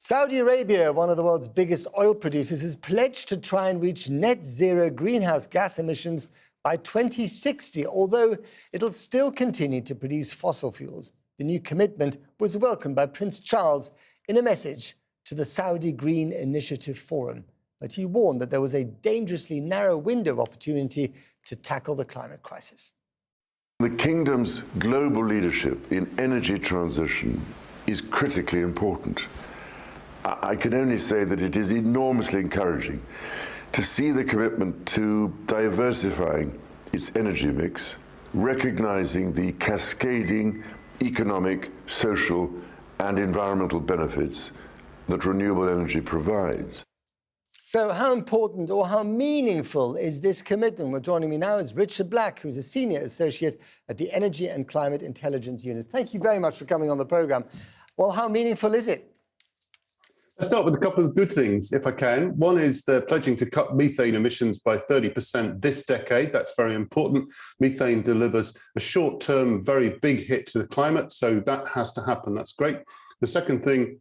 Saudi Arabia, one of the world's biggest oil producers, has pledged to try and reach net zero greenhouse gas emissions by 2060, although it'll still continue to produce fossil fuels. The new commitment was welcomed by Prince Charles in a message to the Saudi Green Initiative Forum, but he warned that there was a dangerously narrow window of opportunity to tackle the climate crisis. The kingdom's global leadership in energy transition is critically important. I can only say that it is enormously encouraging to see the commitment to diversifying its energy mix, recognizing the cascading economic, social, and environmental benefits that renewable energy provides. So how important or how meaningful is this commitment? Well, joining me now is Richard Black, who's a senior associate at the Energy and Climate Intelligence Unit. Thank you very much for coming on the programme. Well, how meaningful is it? Let's start with a couple of good things, if I can. One is they're pledging to cut methane emissions by 30% this decade. That's very important. Methane delivers a short-term, very big hit to the climate, so that has to happen. That's great. The second thing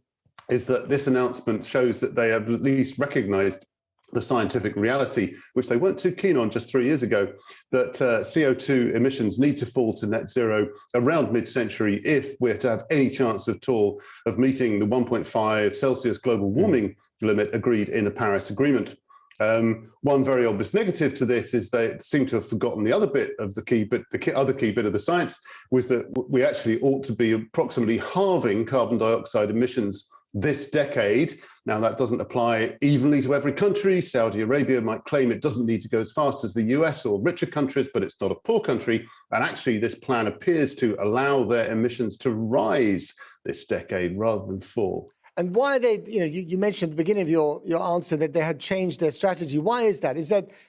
is that this announcement shows that they have at least recognised the scientific reality, which they weren't too keen on just 3 years ago, that CO2 emissions need to fall to net zero around mid-century if we're to have any chance at all of meeting the 1.5 Celsius global warming limit agreed in the Paris Agreement. One very obvious negative to this is they seem to have forgotten the other bit of the key bit, other key bit of the science was that we actually ought to be approximately halving carbon dioxide emissions this decade. Now, that doesn't apply evenly to every country. Saudi Arabia might claim it doesn't need to go as fast as the US or richer countries, but it's not a poor country. And actually, this plan appears to allow their emissions to rise this decade rather than fall. And why are they, you mentioned at the beginning of your answer that they had changed their strategy. Why is that?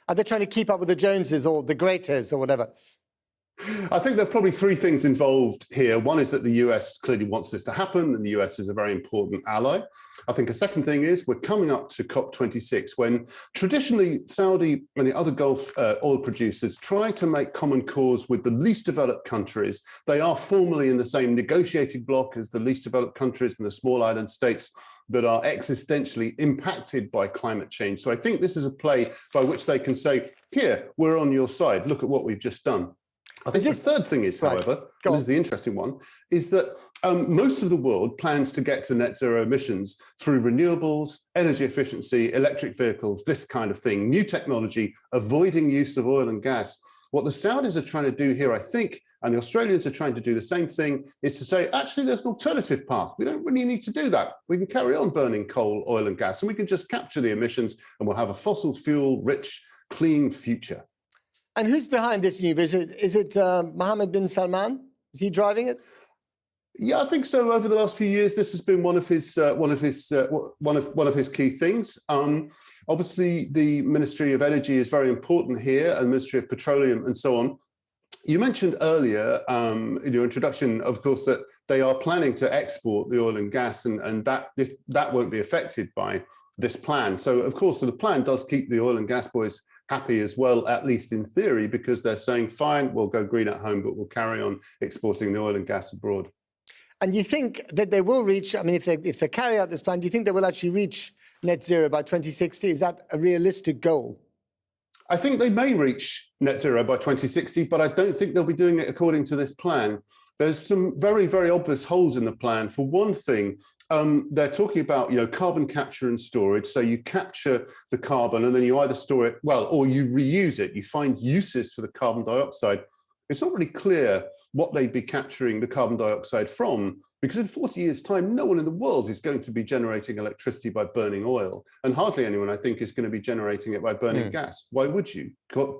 Are they trying to keep up with the Joneses or the Gretas or whatever? I think there are probably three things involved here. One is that the US clearly wants this to happen, and the US is a very important ally. I think a second thing is we're coming up to COP26, when traditionally Saudi and the other Gulf oil producers try to make common cause with the least developed countries. They are formally in the same negotiating bloc as the least developed countries and the small island states that are existentially impacted by climate change. So I think this is a play by which they can say, here, we're on your side. Look at what we've just done. I think the third thing is, however, this is the interesting one, is that most of the world plans to get to net zero emissions through renewables, energy efficiency, electric vehicles, this kind of thing, new technology, avoiding use of oil and gas. What the Saudis are trying to do here, I think, and the Australians are trying to do the same thing, is to say, actually, there's an alternative path. We don't really need to do that. We can carry on burning coal, oil and gas, and we can just capture the emissions, and we'll have a fossil fuel-rich, clean future. And who's behind this new vision? Is it Mohammed bin Salman? Is he driving it? Yeah, I think so. Over the last few years, this has been one of his key things. Obviously, the Ministry of Energy is very important here, and Ministry of Petroleum and so on. You mentioned earlier in your introduction, of course, that they are planning to export the oil and gas, and that won't be affected by this plan. So, of course, the plan does keep the oil and gas boys happy as well, at least in theory, because they're saying, fine, we'll go green at home, but we'll carry on exporting the oil and gas abroad. And you think that they will reach, I mean, if they carry out this plan, do you think they will actually reach net zero by 2060? Is that a realistic goal? I think they may reach net zero by 2060, but I don't think they'll be doing it according to this plan. There's some very, very obvious holes in the plan. For one thing, they're talking about, carbon capture and storage. So you capture the carbon and then you either store it, or you reuse it. You find uses for the carbon dioxide. It's not really clear what they'd be capturing the carbon dioxide from, because in 40 years' time, no one in the world is going to be generating electricity by burning oil. And hardly anyone, I think, is going to be generating it by burning gas. Why would you?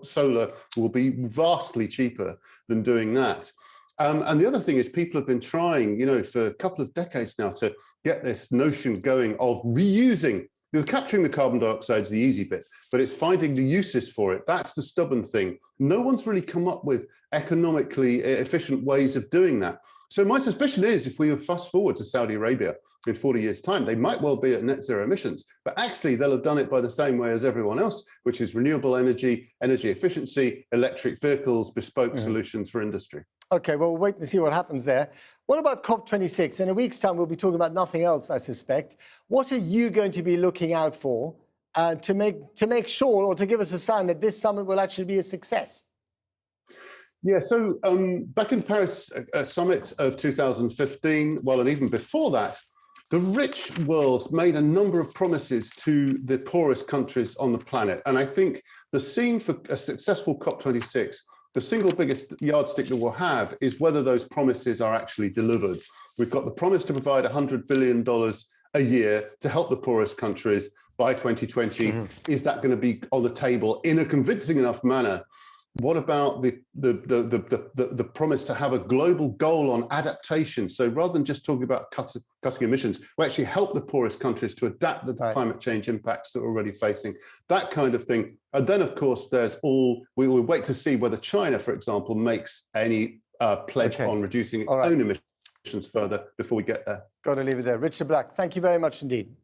Solar will be vastly cheaper than doing that. And the other thing is people have been trying, for a couple of decades now to get this notion going of reusing. Capturing the carbon dioxide is the easy bit, but it's finding the uses for it. That's the stubborn thing. No one's really come up with economically efficient ways of doing that. So my suspicion is if we fast forward to Saudi Arabia in 40 years' time, they might well be at net zero emissions, but actually they'll have done it by the same way as everyone else, which is renewable energy, energy efficiency, electric vehicles, bespoke solutions for industry. Okay, well, we'll wait and see what happens there. What about COP26? In a week's time, we'll be talking about nothing else, I suspect. What are you going to be looking out for to make sure, or to give us a sign that this summit will actually be a success? Yeah, so back in the Paris summit of 2015, well, and even before that, the rich world made a number of promises to the poorest countries on the planet. And I think the scene for a successful COP26, the single biggest yardstick that we'll have is whether those promises are actually delivered. We've got the promise to provide $100 billion a year to help the poorest countries by 2020. Is that going to be on the table in a convincing enough manner? What about the promise to have a global goal on adaptation? So rather than just talking about cutting emissions, we actually help the poorest countries to adapt to the climate change impacts that we're already facing, that kind of thing. And then, of course, we will wait to see whether China, for example, makes any pledge on reducing its own emissions further before we get there. Got to leave it there. Richard Black, thank you very much indeed.